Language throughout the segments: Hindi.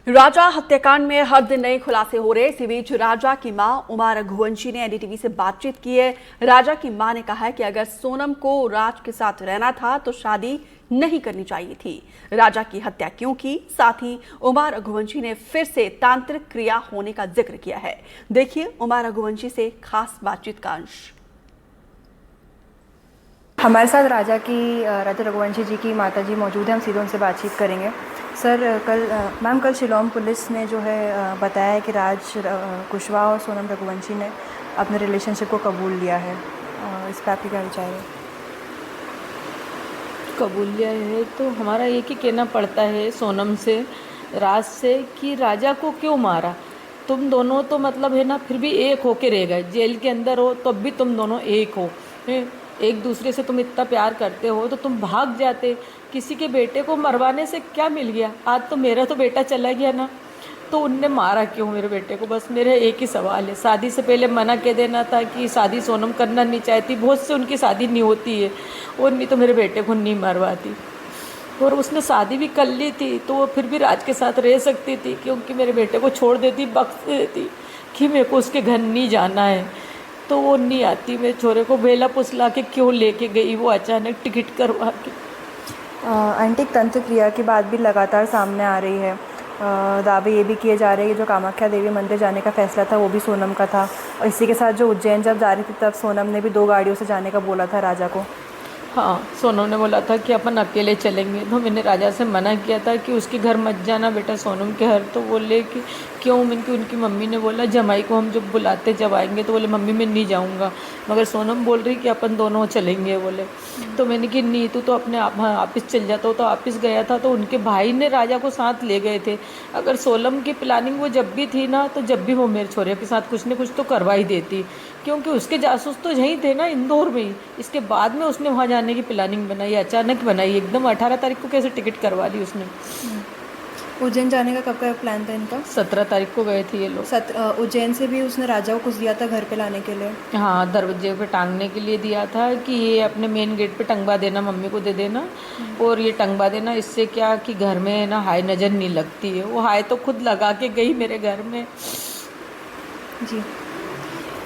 राजा हत्याकांड में हर दिन नए खुलासे हो रहे। इसी बीच राजा की मां उमा रघुवंशी ने एनडीटीवी से बातचीत की है। राजा की मां ने कहा है कि अगर सोनम को राज के साथ रहना था तो शादी नहीं करनी चाहिए थी। राजा की हत्या क्यों की, साथ ही उमा रघुवंशी ने फिर से तांत्रिक क्रिया होने का जिक्र किया है। देखिए उमा रघुवंशी से खास बातचीत का अंश। हमारे साथ राजा रघुवंशी जी की माताजी मौजूद है। हम सीधे उनसे बातचीत करेंगे। सर, कल शिलोंग पुलिस ने जो है बताया है कि राज कुशवाहा और सोनम रघुवंशी ने अपने रिलेशनशिप को कबूल लिया है। इस पर आपकी क्या विचार है? कबूल लिया है तो हमारा एक ही कहना पड़ता है सोनम से, राज से, कि राजा को क्यों मारा। तुम दोनों तो मतलब है ना, फिर भी एक होके रह गए। जेल के अंदर हो तब भी तुम दोनों एक हो। एक दूसरे से तुम इतना प्यार करते हो तो तुम भाग जाते। किसी के बेटे को मरवाने से क्या मिल गया? आज तो मेरा तो बेटा चला गया ना, तो उनने मारा क्यों मेरे बेटे को? बस मेरा एक ही सवाल है। शादी से पहले मना कह देना था कि शादी सोनम करना नहीं चाहती, बहुत से उनकी शादी नहीं होती है, और नहीं तो मेरे बेटे को नहीं मरवाती। और उसने शादी भी कर ली थी तो वो फिर भी राज के साथ रह सकती थी, क्योंकि मेरे बेटे को छोड़ देती, बख्श देती कि मेरे को उसके घर नहीं जाना है। तो वो नहीं आती। मेरे छोरे को बेला पुसला के क्यों लेके गई वो अचानक टिकट करवा के। आंटी, तंत्र क्रिया की बात भी लगातार सामने आ रही है। दावे ये भी किए जा रहे हैं कि जो कामाख्या देवी मंदिर जाने का फैसला था वो भी सोनम का था, और इसी के साथ जो उज्जैन जब जा रही थी तब सोनम ने भी 2 गाड़ियों से जाने का बोला था राजा को। हाँ, सोनम ने बोला था कि अपन अकेले चलेंगे, तो मैंने राजा से मना किया था कि उसके घर मत जाना बेटा, सोनम के घर। तो बोले कि क्यों? मैंने उनकी मम्मी ने बोला जमाई को हम जब बुलाते जब आएंगे, तो बोले मम्मी मैं नहीं जाऊँगा, मगर सोनम बोल रही कि अपन दोनों चलेंगे बोले। तो मैंने कि नहीं, तू तो अपने आप ऑफिस चल जाता हो। तो ऑफिस गया था तो उनके भाई ने राजा को साथ ले गए थे। अगर सोनम की प्लानिंग वो जब भी थी ना, तो जब भी वो मेरे छोरे के साथ कुछ न कुछ तो करवा ही देती, क्योंकि उसके जासूस तो यहीं थे ना, इंदौर में ही। इसके बाद में उसने वहाँ जाने की प्लानिंग बनाई, अचानक बनाई एकदम। 18 तारीख को कैसे टिकट करवा दी उसने। उज्जैन जाने का कब का प्लान था इनका? 17 तारीख को गए थे ये लोग। उज्जैन से भी उसने राजा को कुछ दिया था घर पे लाने के लिए? हाँ, दरवाजे पे टांगने के लिए दिया था कि ये अपने मेन गेट पे टंगवा देना, मम्मी को दे देना, और ये टंगवा देना। इससे क्या कि घर में ना हाय नज़र नहीं लगती है। वो हाय तो खुद लगा के गई मेरे घर में। जी।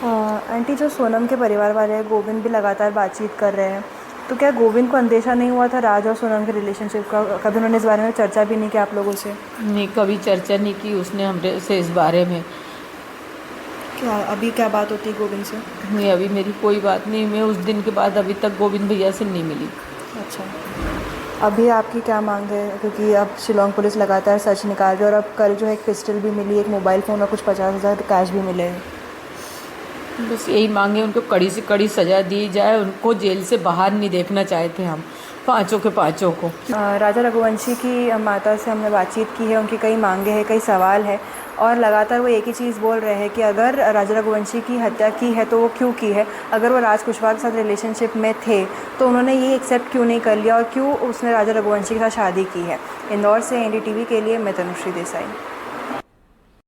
आंटी, जो सोनम के परिवार वाले हैं, गोविंद भी लगातार बातचीत कर रहे हैं, तो क्या गोविंद को अंदेशा नहीं हुआ था राज और सोनम के रिलेशनशिप का? कभी उन्होंने इस बारे में चर्चा भी नहीं की आप लोगों से? नहीं, कभी चर्चा नहीं की उसने हमसे से इस बारे में। क्या अभी क्या बात होती है गोविंद से? नहीं, अभी मेरी कोई बात नहीं। मैं उस दिन के बाद अभी तक गोविंद भैया से नहीं मिली। अच्छा, अभी आपकी क्या मांग है? क्योंकि अब शिलोंग पुलिस लगातार सर्च निकाल रही है, और अब कल जो है एक पिस्टल भी मिली, एक मोबाइल फ़ोन और कुछ 50,000 कैश भी मिले हैं। बस यही मांगे, उनको कड़ी से कड़ी सज़ा दी जाए। उनको जेल से बाहर नहीं देखना चाहते हम, पाँचों के पाँचों को। राजा रघुवंशी की माता से हमने बातचीत की है। उनकी कई मांगे हैं, कई सवाल है, और लगातार वो एक ही चीज़ बोल रहे हैं कि अगर राजा रघुवंशी की हत्या की है तो वो क्यों की है? अगर वो राज कुशवाहा के साथ रिलेशनशिप में थे तो उन्होंने ये एक्सेप्ट क्यों नहीं कर लिया, और क्यों उसने राजा रघुवंशी के साथ शादी की है? इंदौर से एनडीटीवी के लिए मैं तनुश्री देसाई।